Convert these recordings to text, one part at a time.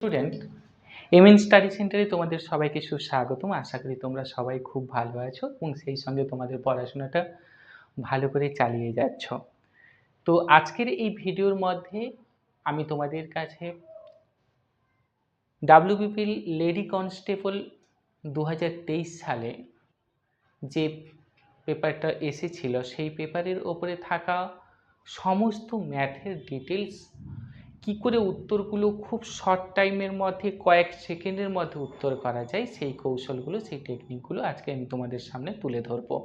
Student MN study সেন্টারে তোমাদের সবাইকে সুস্বাগতম। আশা করি তোমরা সবাই খুব ভালো আছো এবং সেই সঙ্গে তোমাদের পড়াশোনাটা ভালো করে চালিয়ে যাচ্ছ। তো আজকের এই ভিডিওর মধ্যে আমি তোমাদের কাছে ডাব্লিউবিপি লেডি কনস্টেবল 2023 সালে যে পেপারটা এসেছিল সেই পেপারের ওপরে থাকা সমস্ত ম্যাথের ডিটেলস, কি করে উত্তরগুলো খুব শর্ট টাইমের মধ্যে কয়েক সেকেন্ডের মধ্যে উত্তর করা যায়, সেই কৌশলগুলো, সেই টেকনিকগুলো আজকে আমি তোমাদের সামনে তুলে ধরবো।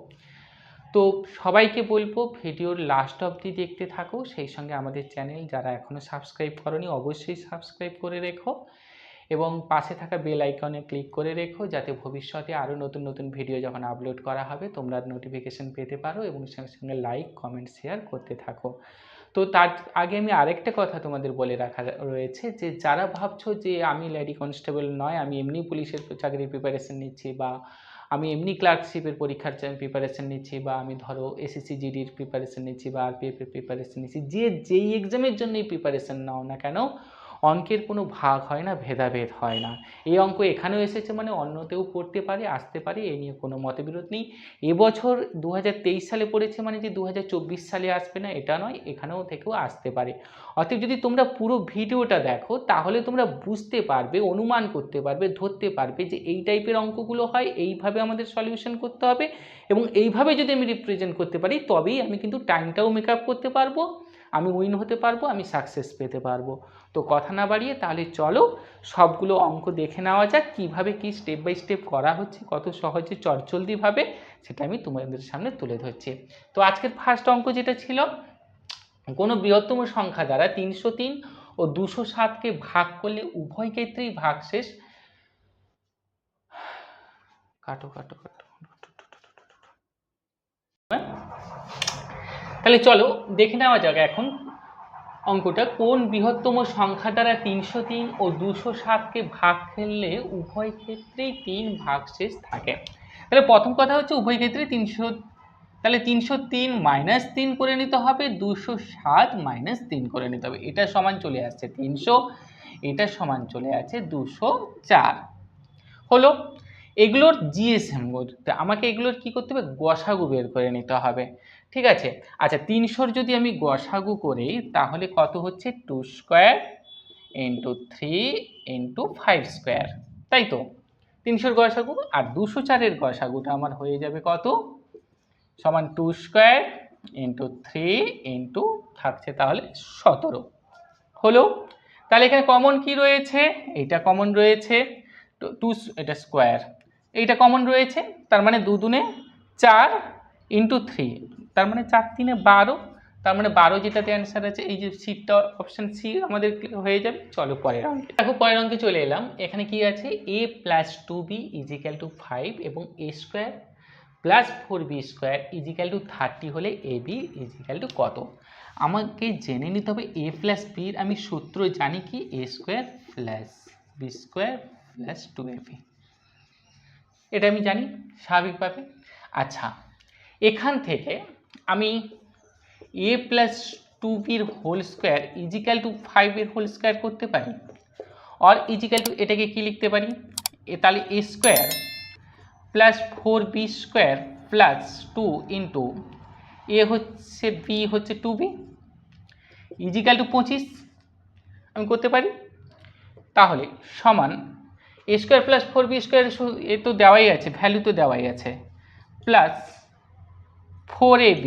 তো সবাইকে বলবো ভিডিওর লাস্ট অবধি দেখতে থাকো। সেই সঙ্গে আমাদের চ্যানেল যারা এখনও সাবস্ক্রাইব করোনি অবশ্যই সাবস্ক্রাইব করে রেখো এবং পাশে থাকা বেল আইকনে ক্লিক করে রেখো, যাতে ভবিষ্যতে আরও নতুন নতুন ভিডিও যখন আপলোড করা হবে তোমরা নোটিফিকেশন পেতে পারো এবং সঙ্গে সঙ্গে লাইক কমেন্ট শেয়ার করতে থাকো। তো তার আগে আমি আরেকটা কথা তোমাদের বলে রাখা রয়েছে, যে যারা ভাবছো যে আমি লেডি কনস্টেবল নয়, আমি এমনি পুলিশের চাকরির প্রিপারেশন নিচ্ছি, বা আমি এমনি ক্লার্কশিপের পরীক্ষার প্রিপারেশন নিচ্ছি, বা আমি ধরো এসএসসি জিডির প্রিপারেশন নিচ্ছি, বা আরপিএফের প্রিপারেশন নিচ্ছি, যেই এক্সামের জন্যই প্রিপারেশন নাও না কেন, অঙ্কের কোনো ভাগ হয় না, ভেদাভেদ হয় না। এই অঙ্ক এখানেও এসেছে মানে অন্যতেও পড়তে পারে, আসতে পারে, এই নিয়ে কোনো মতবিরোধ নেই। এবছর 2023 সালে পড়েছে মানে যে 2024 সালে আসবে না এটা নয়, এখানেও থেকেও আসতে পারে। অতএব যদি তোমরা পুরো ভিডিওটা দেখো তাহলে তোমরা বুঝতে পারবে, অনুমান করতে পারবে, ধরতে পারবে যে এই টাইপের অঙ্কগুলো হয়, এইভাবে আমাদের সলিউশন করতে হবে এবং এইভাবে যদি আমি রিপ্রেজেন্ট করতে পারি তবেই আমি কিন্তু টাইমটাও মেকআপ করতে পারবো, আমি উইন হতে পারবো, আমি সাকসেস পেতে পারবো। তো কথা না বাড়িয়ে তাহলে চলো সবগুলো অঙ্ক দেখে নেওয়া যাক, কীভাবে কি স্টেপ বাই স্টেপ করা হচ্ছে, কত সহজে চটজলদিভাবে সেটা আমি তোমাদের সামনে তুলে ধরছি। তো আজকের ফার্স্ট অঙ্ক যেটা ছিল, কোনো বৃহত্তম সংখ্যা দ্বারা 303 ও 207কে ভাগ করলে উভয় ক্ষেত্রেই ভাগশেষ তাহলে চলো দেখে নেওয়া যাক এখন অঙ্কটা। কোন বৃহত্তম সংখ্যা দ্বারা 303 ও 207কে ভাগ করলে উভয় ক্ষেত্রেই 3 ভাগশেষ থাকে। তাহলে প্রথম কথা হচ্ছে উভয় ক্ষেত্রে 300, তাহলে 303 মাইনাস 3 করে নিতে হবে, 207 মাইনাস 3 করে নিতে হবে। এটা সমান চলে আসছে 300, এটা সমান চলে আছে 204 হলো। এগুলোর জিএসএম করতে আমাকে এগুলোর কি করতে হবে, গসাগু বের করে নিতে হবে। ঠিক আছে, আচ্ছা 300-র যদি আমি গসাগু করি তাহলে কত হচ্ছে, 2 স্কোয়ার ইন্টু 3 ইন্টু 5 স্কোয়ার, তাই তো 300-র গসাগু। আর 204-এর গসাগুটা আমার হয়ে যাবে কত, সমান 2 স্কোয়ার ইন্টু 3 ইন্টু থাকছে তাহলে 17 হলো। তাহলে এখানে কমন কি রয়েছে, এইটা কমন রয়েছে, 2 এটা স্কোয়ার, এইটা কমন রয়েছে, তার মানে 2 দুনে 4 ইন্টু 3, তার মানে 4 3 12, তার মানে 12 যেটাতে অ্যান্সার আছে, এই যে সিটটা অপশান সি আমাদের হয়ে যাবে। চলো পরের অঙ্কে দেখো, পরের অঙ্কে চলে এলাম। এখানে কি আছে, a plus 2b is equal two 5 এবং a square plus 4b square equal to 30 হলে ab ইজিক্যাল টু কত। আমাকে জেনে নিতে হবে a প্লাস বির আমি সূত্র জানি কি, a square plus b square plus 2ab, এটা আমি জানি স্বাভাবিকভাবে। আচ্ছা এখান থেকে আমি a প্লাস 2bর হোল স্কোয়ার ইজিক্যাল টু 5-এর হোল স্কোয়ার করতে পারি, আর ইজিক্যাল টু এটাকে কি লিখতে পারি, তাহলে a square plus 4b square plus 2 into a হচ্ছে বি হচ্ছে 2b ইজিক্যাল টু 25 আমি করতে পারি। তাহলে সমান এ স্কোয়ার প্লাস 4b স্কোয়ার, এ তো দেওয়াই আছে, ভ্যালু তো দেওয়াই আছে, প্লাস 4ab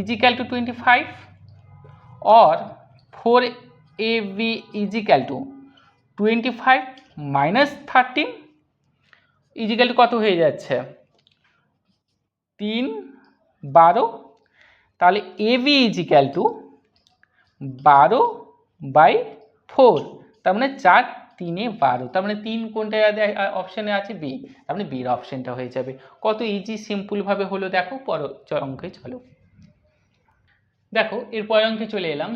ইজিক্যাল টু 25 और 4ab equal to 25 minus 13 equal to কত হয়ে যাচ্ছে, 3 12, তাহলে ab ইজিক্যাল টু 12/4, তার মানে 4 3 12, তার মানে 3 কোনটা অপশানে আছে, বি, তার মানে বির অপশানটা হয়ে যাবে। কত ইজি সিম্পলভাবে হলো দেখো। পরের অঙ্কে চলো দেখো, এর পরের অঙ্কে চলে এলাম।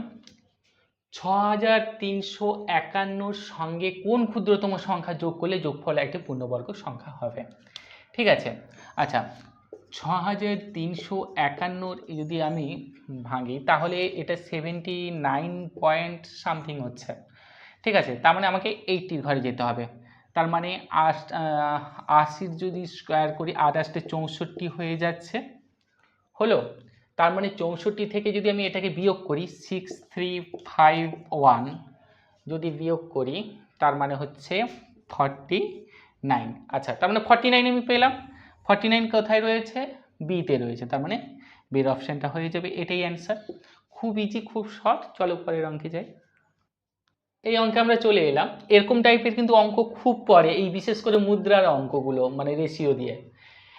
6351-র সঙ্গে কোন ক্ষুদ্রতম সংখ্যা যোগ করলে যোগফল একটি পূর্ণবর্গ সংখ্যা হবে। ঠিক আছে, আচ্ছা 6351 যদি আমি ভাঙি তাহলে এটা 79 পয়েন্ট সামথিং হচ্ছে। ঠিক আছে, তার মানে আমাকে 80 ঘরে যেতে হবে। তার মানে 80 যদি স্কোয়ার করি 8 64 হয়ে যাচ্ছে, হলো। তার মানে 64 থেকে যদি আমি এটাকে বিয়োগ করি 6351 যদি বিয়োগ করি তার মানে হচ্ছে 49। আচ্ছা, তার মানে 49 আমি পেলাম। 49 কোথায় রয়েছে? বিতে রয়েছে, তার মানে বির অপশানটা হয়ে যাবে, এটাই অ্যান্সার। খুব ইজি, খুব শর্ট। চলো পরের অঙ্কে যাই। এই অঙ্কে আমরা চলে এলাম। এরকম টাইপের কিন্তু অঙ্ক খুব পড়ে, এই বিশেষ করে মুদ্রার অঙ্কগুলো, মানে রেশিও দিয়ে।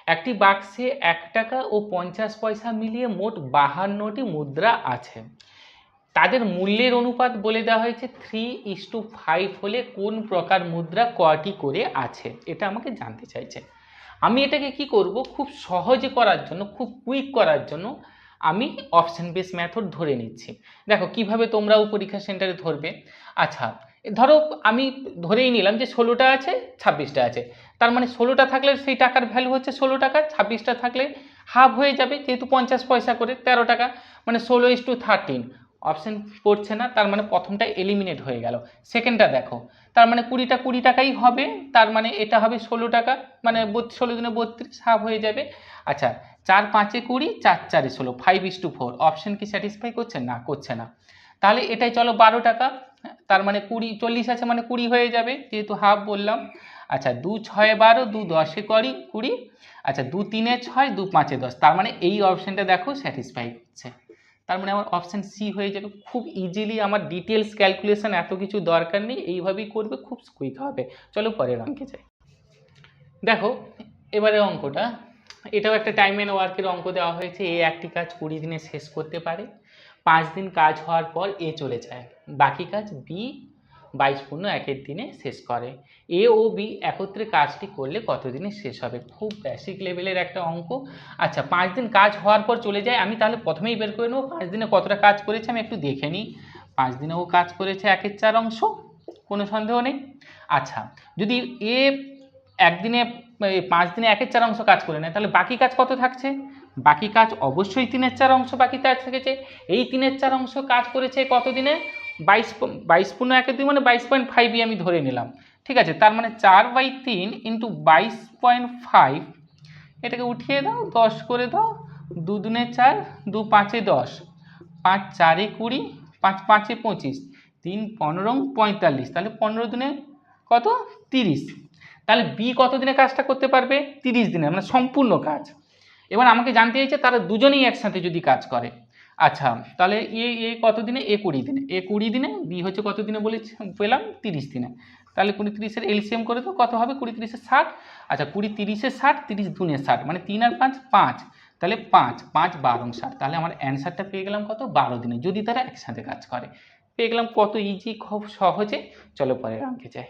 একটি বাক্সে 1 টাকা ও 50 পয়সা মিলিয়ে মোট 52টি মুদ্রা আছে। তাদের মূল্যের অনুপাত বলে দেওয়া হয়েছে 3:5 হলে কোন প্রকার মুদ্রা কয়টি করে আছে, এটা আমাকে জানতে চাইছে। আমি এটাকে কি করব, খুব সহজে করার জন্য, খুব কুইক করার জন্য আমি অপশন বেস মেথড ধরে নিচ্ছি। দেখো কিভাবে তোমরাও পরীক্ষা সেন্টারে ধরবে। আচ্ছা, ধরো আমি ধরেই নিলাম যে 16টা আছে, 26টা আছে। তার মানে 16টা থাকলে সেই টাকার ভ্যালু হচ্ছে 16 টাকা, 26টা থাকলে হাফ হয়ে যাবে, যেহেতু 50 পয়সা করে 13 টাকা, মানে 16:13। অপশন পড়ছে না, তার মানে প্রথমটা এলিমিনেট হয়ে গেল। সেকেন্ডটা দেখো, তার মানে 20টা 20 টাকাই হবে, তার মানে এটা হবে 16 টাকা, মানে 16 দিনে 32, হাফ হয়ে যাবে। আচ্ছা, 4 5 20, 4 4 16, 5:4। অপশন কি স্যাটিসফাই করছে? না, করছে না। তাহলে এটাই চলো 12 টাকা, তার মানে 20 40 আছে, মানে 20 হয়ে যাবে, যেহেতু হাফ বললাম। আচ্ছা, 2 6 12, 2 10 20। আচ্ছা, 2 3 6, 2 5 10, তার মানে এই অপশনটা দেখো স্যাটিসফাই করছে। তার মানে আমার অপশান সি হয়ে যাবে। খুব ইজিলি, আমার ডিটেলস ক্যালকুলেশন এত কিছু দরকার নেই, এইভাবেই করবে, খুব কুইক হবে। চলো পরের অঙ্কে যাই। দেখো এবারে অঙ্কটা, এটাও একটা টাইম অ্যান্ড ওয়ার্কের অঙ্ক দেওয়া হয়েছে। এ একটি কাজ 20 দিনে শেষ করতে পারে। 5 দিন কাজ হওয়ার পর এ চলে যায়, বাকি কাজ বি 22+1 দিনে শেষ করে। এ ও বি একত্রে কাজটি করলে কত দিনে শেষ হবে? খুব বেসিক লেভেলের একটা অঙ্ক। আচ্ছা, 5 দিন কাজ হওয়ার পর চলে যায়, আমি তাহলে প্রথমেই বের করে নেবো 5 দিনে কতটা কাজ করেছে, আমি একটু দেখে নিই। 5 দিনেও কাজ করেছে 1/4 অংশ, কোনো সন্দেহ নেই। আচ্ছা, যদি এ একদিনে 5 দিনে 1/4 অংশ কাজ করে নেয়, তাহলে বাকি কাজ কত থাকছে? বাকি কাজ অবশ্যই 3/4 অংশ বাকি কাজ থেকেছে। এই 3/4 অংশ কাজ করেছে কত দিনে? 22+1 মানে 22.5 আমি ধরে নিলাম, ঠিক আছে। তার মানে 4/3 × 22.5, এটাকে উঠিয়ে দাও, 10 করে দাও। 2 দুনে 4, 2 5 10, 5 4 20, 5 5 25, 3 15 45, তাহলে 15 দিনে কত? 30। তাহলে বি কত দিনে কাজটা করতে পারবে? 30 দিনে, মানে সম্পূর্ণ কাজ। এবার আমাকে জানতে চাইছে তারা দুজনেই একসাথে যদি কাজ করে। আচ্ছা, তাহলে এ কত দিনে? এ 20 দিনে। এ 20 দিনে, বি হচ্ছে কত দিনে বলেছি পেলাম? 30 দিনে। তাহলে 20 30-এর এলসিএম করে তো কত হবে? 20 30 60। আচ্ছা, 20 30 60, 30 দুনে 60, মানে 3 আর 5 5, তাহলে 5 5 12 60। তাহলে আমার অ্যান্সারটা পেয়ে গেলাম কত? 12 দিনে, যদি তারা একসাথে কাজ করে। পেয়ে গেলাম কত ইজি, খুব সহজে। চলো পরের অঙ্কে যাই।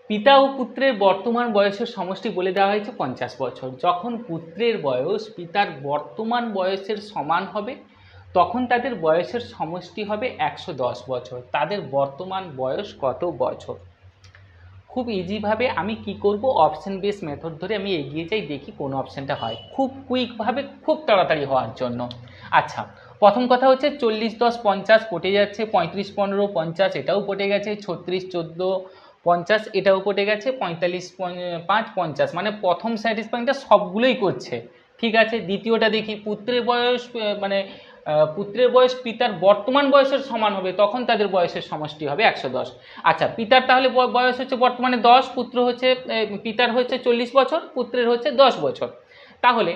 পিতা ও পুত্রের বর্তমান বয়সের সমষ্টি বলে দেওয়া হয়েছে 50 বছর। যখন পুত্রের বয়স পিতার বর্তমান বয়সের সমান হবে, তখন তাদের বয়সের সমষ্টি হবে 110 বছর। তাদের বর্তমান বয়স কত বছর? খুব ইজিভাবে আমি কি করব, অপশন বেস মেথড ধরে আমি এগিয়ে যাই, দেখি কোন অপশানটা হয়, খুব কুইকভাবে, খুব তাড়াতাড়ি হওয়ার জন্য। আচ্ছা, প্রথম কথা হচ্ছে 40 10 50 পটে যাচ্ছে, 35 15 50 এটাও পটে গেছে, 36 14 50 এটাও পটে গেছে, 45 5 50, মানে প্রথম স্যাটিসফাইংটা সবগুলোই করছে, ঠিক আছে। দ্বিতীয়টা দেখি, পুত্রের বয়স মানে পুত্রের বয়স পিতার বর্তমান বয়সের সমান হবে, তখন তাদের বয়সের সমষ্টি হবে 110। আচ্ছা, পিতার তাহলে বয়স হচ্ছে বর্তমানে 10, পুত্র হচ্ছে পিতার হচ্ছে 40 বছর, পুত্রের হচ্ছে 10 বছর। তাহলে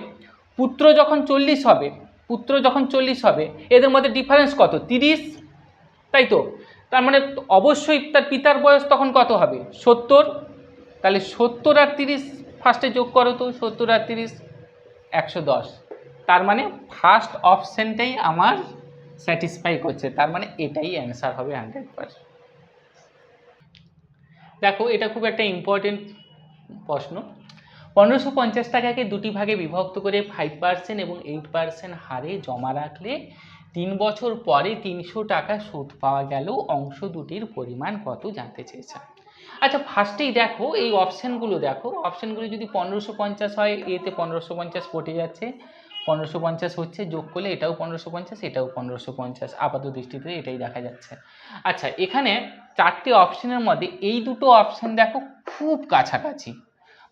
পুত্র যখন 40 হবে, পুত্র যখন 40 হবে, এদের মধ্যে ডিফারেন্স কত? 30, তাই তো। তার মানে অবশ্যই তার পিতার বয়স তখন কত হবে? 70। তাহলে 70 আর 30 ফার্স্টে যোগ করো তো, 70 আর 30 110। তার মানে ফার্স্ট অপশানটাই আমার স্যাটিসফাই করছে, তার মানে এটাই অ্যান্সার হবে 100%। দেখো, এটা খুব একটা ইম্পর্টেন্ট প্রশ্ন। 1550 টাকাকে দুটি ভাগে বিভক্ত করে 5% এবং 8% হারে জমা রাখলে 3 বছর পরে 300 টাকা সুদ পাওয়া গেল, অংশ দুটির পরিমাণ কত জানতে চেয়েছে। আচ্ছা, ফার্স্টেই দেখো এই অপশানগুলো, দেখো অপশানগুলো যদি 1550 হয়, এতে 1550 পটে যাচ্ছে, 1550 হচ্ছে, যোগ করলে এটাও 1550, এটাও 1550, আপাত দৃষ্টিতে এটাই দেখা যাচ্ছে। আচ্ছা, এখানে 4টি অপশনের মধ্যে এই দুটো অপশন দেখো খুব কাছাকাছি,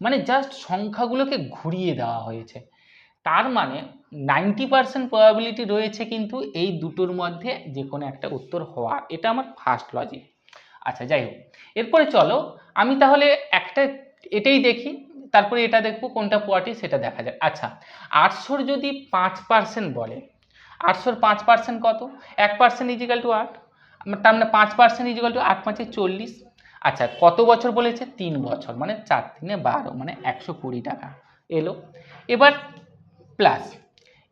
মানে জাস্ট সংখ্যাগুলোকে ঘুরিয়ে দেওয়া হয়েছে। তার মানে 90% প্রবাবিলিটি রয়েছে কিন্তু এই দুটোর মধ্যে যে কোনো একটা উত্তর হওয়ার। এটা আমার ফার্স্ট লজিক। আচ্ছা, যাই হোক, এরপরে চলো আমি তাহলে একটা এটাই দেখি, তারপরে এটা দেখবো কোনটা পোয়াটি সেটা দেখা যায়। আচ্ছা, 800 যদি 5% বলে, 800 5% কত? 1% ইজিক্যাল টু 8, তার মানে 5% ইজিক্যাল টু 8 5 40। আচ্ছা, কত বছর বলেছে? 3 বছর, মানে 4 3 12, মানে 120 টাকা এলো। এবার প্লাস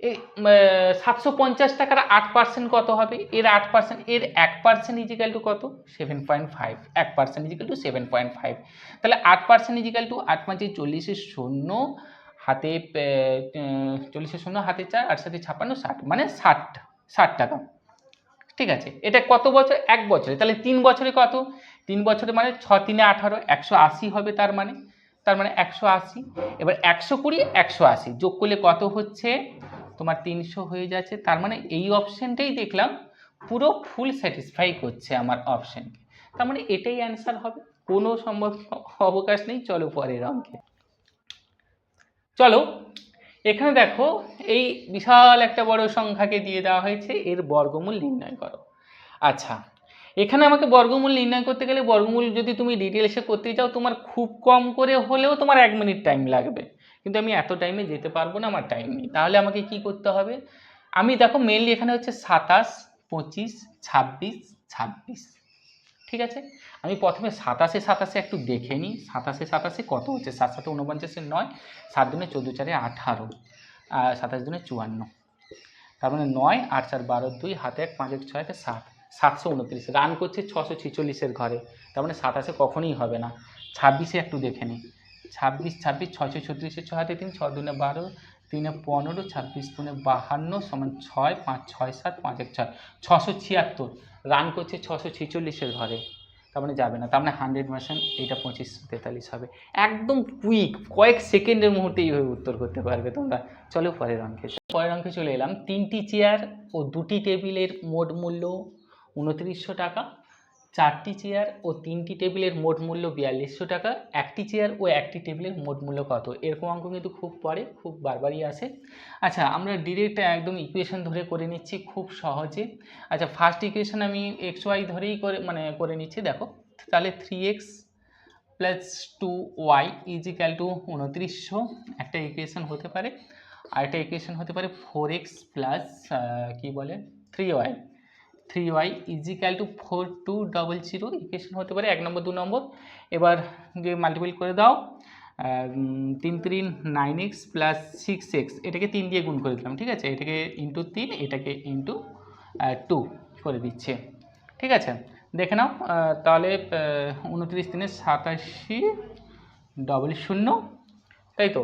এই 750 টাকার 8% কত হবে? এর 8%, এর 1% ইজিক্যাল টু কত? 7.5, 1% ইজিক্যাল টু 7.5। তাহলে 8% ইজিক্যাল টু 8 5 40 শূন্য, হাতে 40 শূন্য, হাতে 4, 8 7 56, 60, মানে 60 টাকা। ঠিক আছে, এটা কত বছর? 1 বছরে। তাহলে 3 বছরে কত? 3 বছরে মানে 6 3 18, 180 হবে তার মানে 180। এবার 120 180 যোগ করলে কত হচ্ছে? তোমার 300 হয়ে যাচ্ছে। তার মানে এই অপশনটাই দেখলাম পুরো ফুল স্যাটিসফাই করছে আমার অপশনকে, তার মানে এটাই অ্যান্সার হবে, কোনো সম্ভব অবকাশ নেই। চলো পরের অঙ্কে চলো। এখানে দেখো এই বিশাল একটা বড় সংখ্যাকে দিয়ে দেওয়া হয়েছে, এর বর্গমূল নির্ণয় করো। আচ্ছা, এখানে আমাকে বর্গমূল নির্ণয় করতে গেলে, বর্গমূল যদি তুমি ডিটেলসে করতে চাও তোমার খুব কম করে হলেও তোমার 1 মিনিট টাইম লাগবে, কিন্তু আমি এত টাইমে যেতে পারবো না, আমার টাইম নেই। তাহলে আমাকে কি করতে হবে? আমি দেখো মেনলি এখানে হচ্ছে 27 25 26 26। ঠিক আছে, আমি প্রথমে 27 27 একটু দেখে নিই। 27 27 কত হচ্ছে? 7 7 49 9, 7 দুনে 14 4 18, 27 দুনে 54, তার মানে 9 8 4 12 2, হাতে 1 5 1 6 7, 729। রান করছে 646-এর ঘরে, তার মানে 27 কখনোই হবে না। 26-এ একটু দেখে নিই। 26 26 6 36, 6 হাতে 3, 6 দুনে 12, 3 15, 26 দুনে 52 সমান 6 5 6 7 5 1 6, 676। রান করছে 646-এর ঘরে, তার মানে যাবে না। তার মানে 100% এইটা 25 43 হবে। একদম কুইক, কয়েক সেকেন্ডের মুহূর্তে এইভাবে উত্তর করতে পারবে তোমরা। চলো পরের অঙ্কে চলে এলাম। 3টি চেয়ার ও 2টি টেবিলের মোট মূল্য 2900 টাকা, 4টি চেয়ার ও 3টি টেবিলের মোট মূল্য 4200 টাকা, 1টি চেয়ার ও 1টি টেবিলের মোট মূল্য কত? এরকম অঙ্ক কিন্তু খুব পড়ে, খুব বারবারই আসে। আচ্ছা, আমরা ডিরেক্ট একদম ইকুয়েশন ধরে করে নিচ্ছি খুব সহজে। আচ্ছা, ফার্স্ট ইকুয়েশন আমি XY ধরেই করে নিচ্ছি। দেখো তাহলে 3x plus 2y is equal to 2900 একটা ইকুয়েশন হতে পারে। আর একটা ইকুয়েশন হতে পারে 4x প্লাস কি বলে 3y is equal to 4200 equation হতে পারে 1 নম্বর 2 নম্বর। এবার যে মাল্টিপল করে দাও, 3 3 9x প্লাস 6x, এটাকে 3 দিয়ে গুণ করে দিলাম। ঠিক আছে, এটাকে ইন্টু 3, এটাকে ইন্টু 2 করে দিচ্ছে। ঠিক আছে, দেখে নাও। তাহলে 29 3 87 00, তাই তো।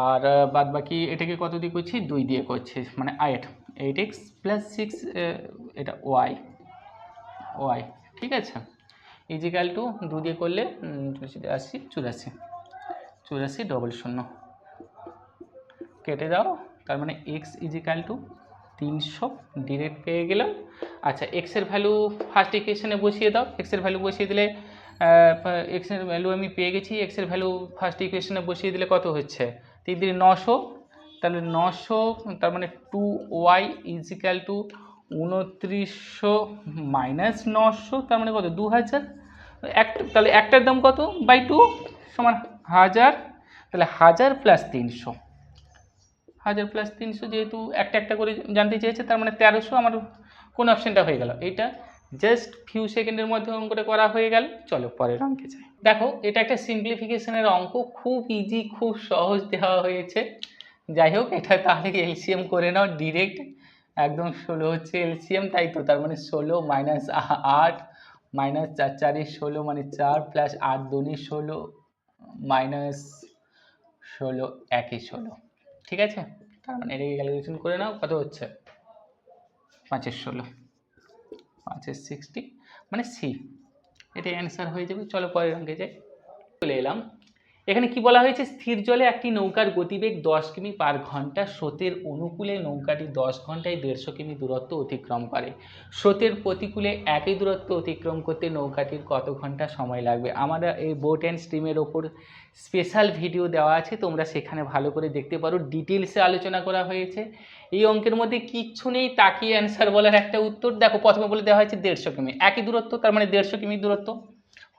আর বাদ বাকি এটাকে কত দিয়ে করছি? 2 দিয়ে করছি, মানে 8x প্লাস 6, এটা ওয়াই। ঠিক আছে, ইজিক্যাল টু 2 দিয়ে করলে 80 84 00 কেটে দাও। তার মানে x ইজিক্যাল টু 300 ডিরেক্ট পেয়ে গেলাম। আচ্ছা, এক্স এর ভ্যালু ফার্স্ট ইকুয়েশনে বসিয়ে দাও। এক্স এর ভ্যালু বসিয়ে দিলে এক্স এর ভ্যালু আমি পেয়ে গেছি। এক্স এর ভ্যালু ফার্স্ট ইকুয়েশনে বসিয়ে দিলে কত হচ্ছে? 3 3 900, তাহলে 900, তার মানে 2y ইজিক্যাল টু 2900 মাইনাস 900, তার মানে কত? 2000। তাহলে একটার দাম কত? বাই 2 সমান 1000। তাহলে 1000 প্লাস 300, 1000 প্লাস 300, যেহেতু একটা একটা করে জানতে চেয়েছে, তার মানে 1300। আমার কোন অপশনটা হয়ে গেল? এটা জাস্ট ফিউ সেকেন্ডের মধ্যে অঙ্কটা করা হয়ে গেল। চলো পরের অঙ্কে যাই। দেখো এটা একটা সিম্পলিফিকেশনের অঙ্ক, খুব ইজি, খুব সহজ দেওয়া হয়েছে। যাই হোক, এটা তাহলে এলসিএম করে নাও ডিরেক্ট। একদম 16 হচ্ছে এলসিএম, তাই তো। তার মানে 16 মাইনাস 8 মাইনাস 4 4 16, মানে 4 প্লাস 8 2 16 মাইনাস 16 1 16। ঠিক আছে, তার মানে এটাকে ক্যালকুলেশন করে নাও, কত হচ্ছে? 5 16 5 60, মানে সি, এটাই অ্যান্সার হয়ে যাবে। চলো পরের অঙ্কে যাই। চলে এলাম। এখানে কি বলা হয়েছে, স্থির জলে একটি নৌকার গতিবেগ 10 কিমি পার ঘন্টা, স্রোতের অনুকূলে নৌকাটি 10 ঘন্টায় 150 কিমি দূরত্ব অতিক্রম করে। স্রোতের প্রতিকূলে একই দূরত্ব অতিক্রম করতে নৌকাটির কত ঘন্টা সময় লাগবে। আমরা এই বোট অ্যান্ড স্ট্রিমের ওপর স্পেশাল ভিডিও দেওয়া আছে, তোমরা সেখানে ভালো করে দেখতে পারো, ডিটেলসে আলোচনা করা হয়েছে। এই অঙ্কের মধ্যে কিচ্ছু নেই তাকিয়ে অ্যান্সার বলার একটা উত্তর। দেখো প্রথমে বলে দেওয়া হয়েছে 150 কিমি, একই দূরত্ব, তার মানে 150 কিমি দূরত্ব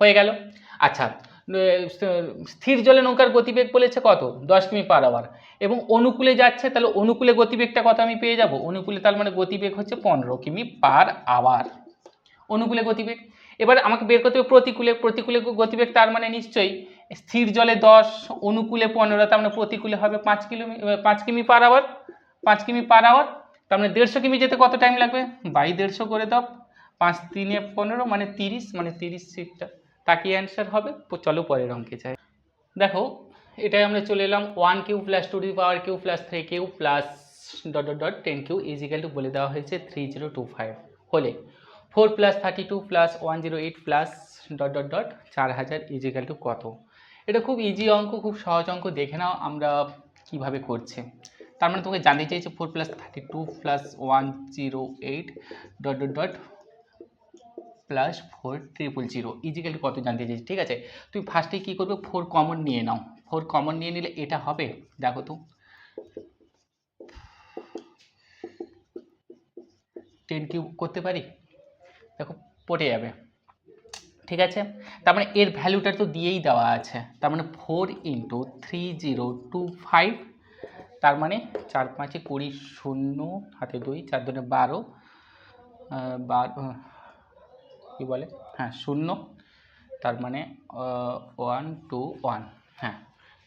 হয়ে গেল। আচ্ছা, স্থির জলে নৌকার গতিবেগ বলেছে কত, 10 কিমি পার আওয়ার, এবং অনুকূলে যাচ্ছে, তাহলে অনুকূলে গতিবেগটা কত আমি পেয়ে যাব, অনুকূলে তার মানে গতিবেগ হচ্ছে 15 কিমি পার আওয়ার, অনুকূলে গতিবেগ। এবার আমাকে বের করতে হবে প্রতিকূলে, প্রতিকূলে গতিবেগ, তার মানে নিশ্চয়ই স্থির জলে 10, অনুকূলে 15, তার মানে প্রতিকূলে হবে 5 কিমি পার আওয়ার, 5 কিমি পার আওয়ার, তার মানে 150 কিমি যেতে কত টাইম লাগবে, বাই 150 করে দাও, 5 3 15, মানে 30, মানে 30 সিটটা তাকিয়ে অ্যান্সার হবে। চলো পরের অঙ্কে যাই। দেখো এটাই আমরা চলে এলাম 1 q plus 2 to the power q plus 3 q plus dot dot dot 10 q equal to বলে দেওয়া হয়েছে 3025 হলে 4 plus 32 plus 108 plus dot dot dot 4000 equal to কত। এটা খুব ইজি অঙ্ক, খুব সহজ অঙ্ক, দেখে নাও আমরা কিভাবে করছে। তার মানে তোমাকে জানতে চাইছে 4 plus 32 plus 108 dot dot dot plus 4000 equal to কত জানতে চাইছি। ঠিক আছে, তুমি ফার্স্টে কী করবে, 4 কমন নিয়ে নাও, 4 কমন নিয়ে নিলে এটা হবে, দেখো তো 10 কিউব করতে পারি, দেখো পড়ে যাবে। ঠিক আছে, তার মানে এর ভ্যালুটা তো দিয়েই দেওয়া আছে, তার মানে 4 ইন্টু 3025, তার মানে 4 5 20, 0 হাতে 2, 4 2 12, 12 কী বলে, হ্যাঁ 0, তার মানে 1 2 1, হ্যাঁ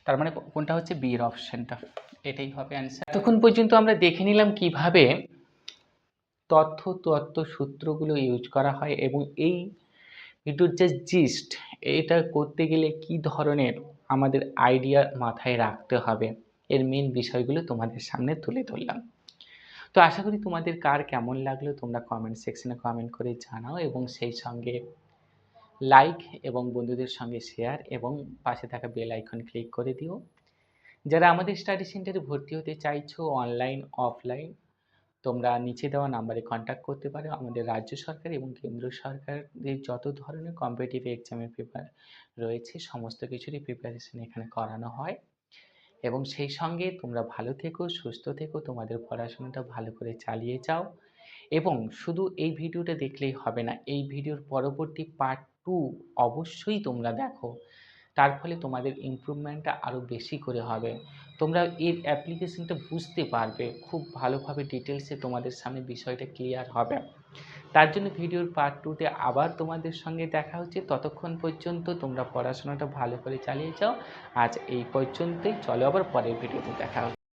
তার মানে কোনটা হচ্ছে বি এর অপশানটা, এটাই হবে অ্যান্সার। এতক্ষণ পর্যন্ত আমরা দেখে নিলাম কিভাবে তথ্য সূত্রগুলো ইউজ করা হয়, এবং এই ভিডিওর যে জিস্ট, এটা করতে গেলে কি ধরনের আমাদের আইডিয়া মাথায় রাখতে হবে, এর মেন বিষয়গুলো তোমাদের সামনে তুলে ধরলাম। তো আশা করি তোমাদের কার কেমন লাগলো তোমরা কমেন্ট সেকশনে কমেন্ট করে জানাও, এবং সেই সঙ্গে লাইক এবং বন্ধুদের সঙ্গে শেয়ার, এবং পাশে থাকা বেল আইকন ক্লিক করে দিও। যারা আমাদের স্টাডি সেন্টারে ভর্তি হতে চাইছো অনলাইন অফলাইন, তোমরা নিচে দেওয়া নাম্বারে কন্ট্যাক্ট করতে পারো। আমাদের রাজ্য সরকার এবং কেন্দ্র সরকারের যত ধরনের কম্পিটিটিভ এক্সামের পেপার রয়েছে সমস্ত কিছুরই প্রিপারেশন এখানে করানো হয়, এবং সেই সঙ্গে তোমরা ভালো থেকো, সুস্থ থেকো, তোমাদের পড়াশোনাটা ভালো করে চালিয়ে যাও। এবং শুধু এই ভিডিওটা দেখলেই হবে না, এই ভিডিওর পরবর্তী পার্ট 2 অবশ্যই তোমরা দেখো, তার ফলে তোমাদের ইমপ্রুভমেন্টটা আরও বেশি করে হবে, তোমরা এর অ্যাপ্লিকেশনটা বুঝতে পারবে খুব ভালোভাবে, ডিটেলসে তোমাদের সামনে বিষয়টা ক্লিয়ার হবে। তার জন্য ভিডিওর পার্ট 2তে আবার তোমাদের সঙ্গে দেখা হচ্ছে, ততক্ষণ পর্যন্ত তোমরা পড়াশোনাটা ভালো করে চালিয়ে যাও। আজ এই পর্যন্তই, চলো আবার পরের ভিডিওতে দেখা হচ্ছে।